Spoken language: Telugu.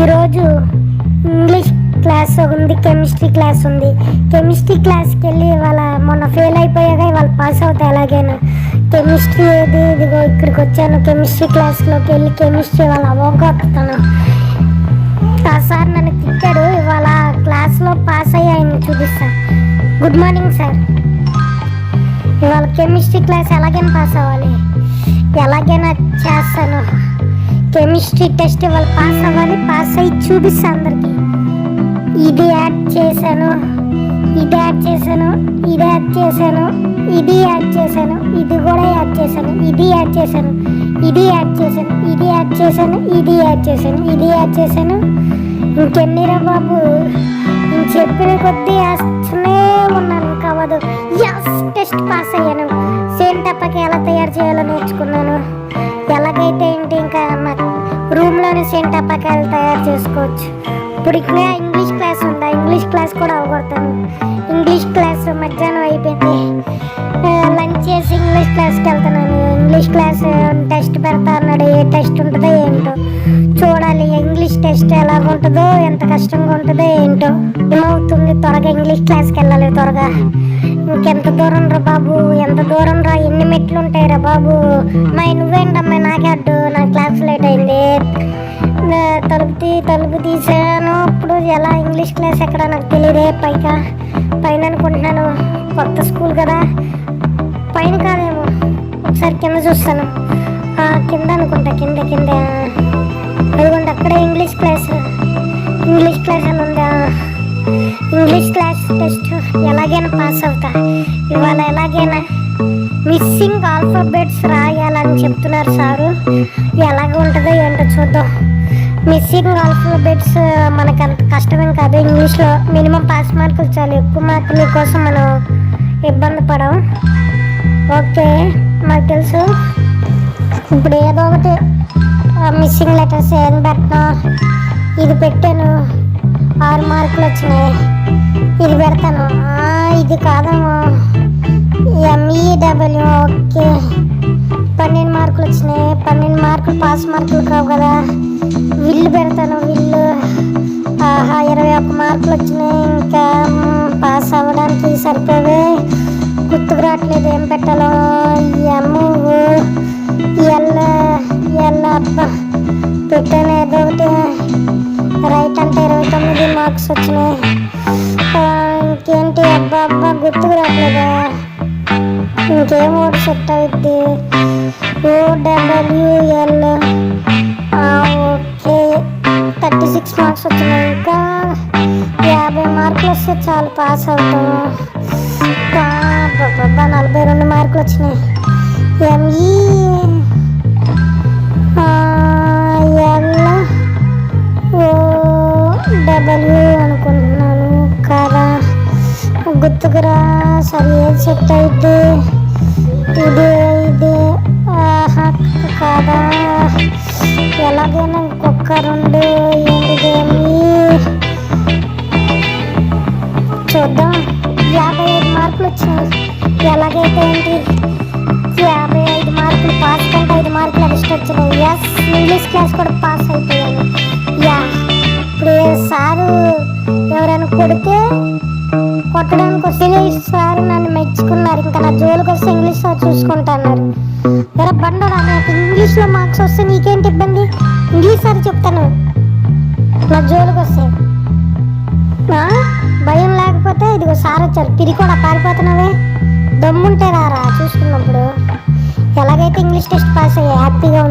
ఈరోజు ఇంగ్లీష్ క్లాస్ ఉంది, కెమిస్ట్రీ క్లాస్ ఉంది. కెమిస్ట్రీ క్లాస్కి వెళ్ళి మొన్న ఫెయిల్ అయిపోయాగా ఇవాళ పాస్ అవుతా ఎలాగైనా. కెమిస్ట్రీ ఏది ఇదిగో ఇక్కడికి వచ్చాను. కెమిస్ట్రీ క్లాస్లోకి వెళ్ళి కెమిస్ట్రీ వాళ్ళ అవగొట్టుతాను. ఆ సార్ నన్ను తిట్టాడు. ఇవాళ క్లాస్లో పాస్ అయ్యి ఆయన చూపిస్తాను. Good morning sir. ఇవాళ కెమిస్ట్రీ క్లాస్ ఎలాగైనా పాస్ అవ్వాలి, ఎలాగైనా చేస్తాను. కెమిస్ట్రీ టెస్ట్ ఇవాళ పాస్ అవ్వాలి, పాస్ అయ్యి చూపిస్తాను అందరికి. ఇది యాడ్ చేశాను, ఇది యాడ్ చేశాను, ఇది యాడ్ చేశాను, ఇది యాడ్ చేశాను, ఇది కూడా యాడ్ చేశాను, ఇది యాడ్ చేశాను, ఇది యాడ్ చేశాను, ఇది యాడ్ చేశాను, ఇది యాడ్ చేశాను, ఇది యాడ్ చేశాను. ఇంకెన్నిరా బాబు, నేను చెప్పిన కొద్దీ వేస్తూనే ఉన్నాను. ఇంకా అవ్వదు. టెస్ట్ పాస్ అయ్యాను. సేమ్ టప్పకి ఎలా తయారు చేయాలో నేర్చుకున్నాను. ఎలాగైతే ఏంటి, ఇంకా రూమ్లోనే సేమ్ టపాకాయలు తయారు చేసుకోవచ్చు. ఇప్పుడు ఇక్కడ ఇంగ్లీష్ క్లాస్ ఉందా, ఇంగ్లీష్ క్లాస్ కూడా అవగొడతాను. ఇంగ్లీష్ క్లాస్ మధ్యాహ్నం అయిపోయింది. లంచ్ చేసి ఇంగ్లీష్ క్లాస్కి వెళ్తున్నాను. ఇంగ్లీష్ క్లాస్ టెస్ట్ పెడతా అన్నాడు. ఏ టెస్ట్ ఉంటుందో ఏంటో చూడాలి. ఇంగ్లీష్ టెస్ట్ ఎలాగ ఉంటుందో, ఎంత కష్టంగా ఉంటుందో ఏంటో. ఏమవుతుంది, త్వరగా ఇంగ్లీష్ క్లాస్కి వెళ్ళాలి త్వరగా. ఇంకెంత దూరం రా బాబు, ఎంత దూరం రా, ఎన్ని మెట్లు ఉంటాయి రా బాబు. నువ్వేంటమ్మా నాకే అడ్డు, నా క్లాస్ లేట్ అయింది. తలుపు తీసాను. ఇప్పుడు ఎలా ఇంగ్లీష్ క్లాస్ ఎక్కడ నాకు తెలియదే. పైన అనుకుంటున్నాను, కొత్త స్కూల్ కదా. పైన కాదేమో, ఒకసారి కింద చూస్తాను. కింద అనుకుంటా, కింద అదిగోండి అక్కడే ఇంగ్లీష్ క్లాస్ అని ఉందా. ఇంగ్లీష్ క్లాస్ టెస్ట్ ఎలాగైనా పాస్ అవుతా. ఇవాళ ఎలాగైనా మిస్సింగ్ ఆల్ఫాబెట్స్ రాయాలని చెప్తున్నారు సారు. ఎలాగ ఉంటుందో ఏంటో చూద్దాం. మిస్సింగ్ ఆల్ఫాబెట్స్ మనకు అంత కష్టమేం కాదు. ఇంగ్లీష్లో మినిమం పాస్ మార్కులు చాలు, ఎక్కువ మార్కుల కోసం మనం ఇబ్బంది పడం. ఓకే, నాకు తెలుసు. ఇప్పుడు ఏదో ఒకటి మిస్సింగ్ లెటర్స్ ఏం పెట్టినా, ఇది పెట్టాను 6 మార్కులు వచ్చినాయి, ఇది పెడతాను. ఇది కాదేమో, MEW. ఓకే, 12 మార్కులు వచ్చినాయి. 12 మార్కులు పాస్ మార్కులు కావు కదా. విల్లు పెడతాను, విల్లు. 21 మార్కులు వచ్చినాయి. ఇంకా పాస్ అవ్వడానికి సరిపోవే. గుర్తుకు రావట్లేదు ఏం పెట్టాలో. అబ్బా పెట్టాను ఏదో ఒకటి. రైట్ అంటే 29 మార్క్స్ వచ్చినాయి. ఇంకేంటి, అబ్బా గుర్తుకు రావట్లేదా. ఇంకేం ఓడి సెట్ అవుద్ది. OWL. ఓకే, 36 మార్క్స్ వచ్చినాయి. ఇంకా 50 మార్కులు వస్తే చాలు, పాస్ అవుతాం. 42 మార్కులు వచ్చినాయి. MELOW అనుకుంటున్నాను కదా. గుర్తుకురా, సరే ఏది సెట్ అయితే ఇది కాదా. ఎలాగైనా ఇంకొక 2 చూద్దాం. 55 మార్కులు వచ్చినాయి. ఎలాగైతే ఏంటి, 55 మార్కులు పాస్ కంటే 5 మార్కులు ఎక్స్ట్రా వచ్చినాయి. ఇంగ్లీష్ క్లాస్ కూడా పాస్ అయిపోయాను. ఇప్పుడు సారు ఎవరైనా కొడితే కొట్టడానికి వస్తే సార్ నన్ను మెచ్చుకున్నారు. ఇంకా నా జోలికి వస్తే ఇంగ్లీష్ సార్ చూసుకుంటున్నారు. వేరే బండరా, నాకు ఇంగ్లీష్లో మార్క్స్ వస్తే నీకేంటి ఇబ్బంది, ఇంగ్లీష్ సార్ చెప్తాను. నా జోలికి వస్తే భయం లేకపోతే ఇదిగో సార్ వచ్చారు. పిరి కూడా పారిపోతున్నావే, దమ్ముంటే రారా చూసుకున్నప్పుడు. ఎలాగైతే ఇంగ్లీష్ టెస్ట్ పాస్ అయ్యా, హ్యాపీగా ఉంది.